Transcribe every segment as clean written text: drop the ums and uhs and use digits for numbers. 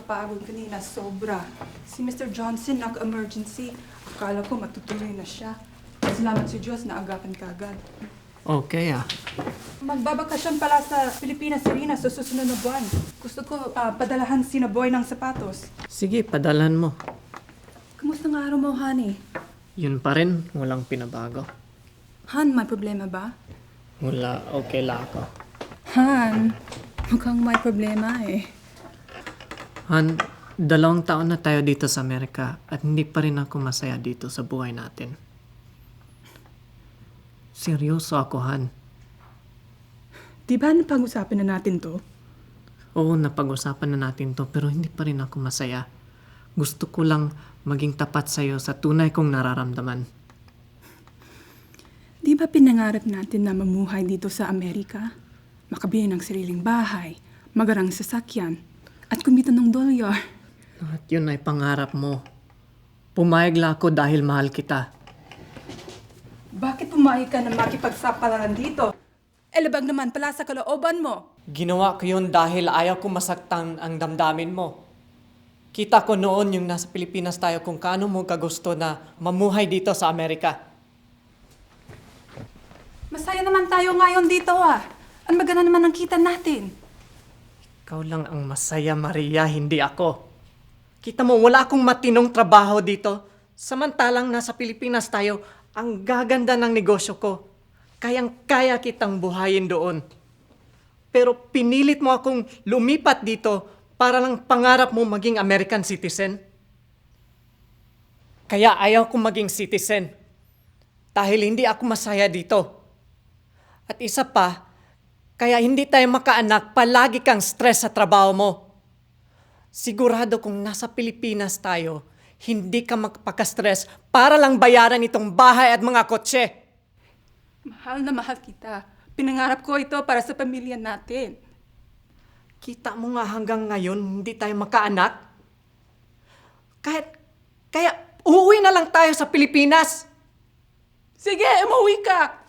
nakakapagod kanina, sobra. Si Mr. Johnson naka-emergency. Akala ko matutuloy na siya. Salamat sa Diyos na agapan ka agad. Okay Magbabakasyon pala sa Pilipinas si Rina sa susunod na buwan. Gusto ko padalahan si Boy ng sapatos. Sige, padalan mo. Kamusta nga araw mo, honey? Yun pa rin, walang pinabago. Han, may problema ba? Wala, okay lang ako. Han, mukhang may problema eh. Han, 2 taon na tayo dito sa Amerika at hindi pa rin ako masaya dito sa buhay natin. Seryoso ako, Han. Di ba napag-usapan na natin to? Oo, napag-usapan na natin to pero hindi pa rin ako masaya. Gusto ko lang maging tapat sa'yo sa tunay kong nararamdaman. Di ba pinangarap natin na mamuhay dito sa Amerika? Makabili ng sariling bahay, magarang sasakyan, at kumita ng dolyar. At yun ay pangarap mo. Pumayag lang ako dahil mahal kita. Bakit pumayag ka na makipagsapalaran dito? Labag naman pala sa kalooban mo. Ginawa ko yun dahil ayaw ko masaktan ang damdamin mo. Kita ko noon yung nasa Pilipinas tayo kung kaano mo kagusto na mamuhay dito sa Amerika. Masaya naman tayo ngayon dito Ang maganda naman ang kita natin. Ikaw lang ang masaya, Maria, hindi ako. Kita mo, wala akong matinong trabaho dito. Samantalang nasa Pilipinas tayo, ang gaganda ng negosyo ko. Kayang-kaya kitang buhayin doon. Pero pinilit mo akong lumipat dito para lang pangarap mo maging American citizen. Kaya ayaw kong maging citizen. Dahil hindi ako masaya dito. At isa pa, kaya hindi tayo makaanak, palagi kang stress sa trabaho mo. Sigurado kung nasa Pilipinas tayo, hindi ka magpaka-stress para lang bayaran itong bahay at mga kotse. Mahal na mahal kita. Pinangarap ko ito para sa pamilya natin. Kita mo nga hanggang ngayon, hindi tayo makaanak. Kaya uuwi na lang tayo sa Pilipinas. Sige, umuwi ka!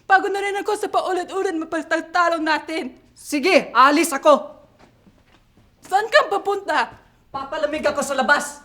Pagod na rin ako sa paulit-ulit mapagtaltalong natin. Sige, alis ako. Saan ka papunta? Papalamig ako sa labas.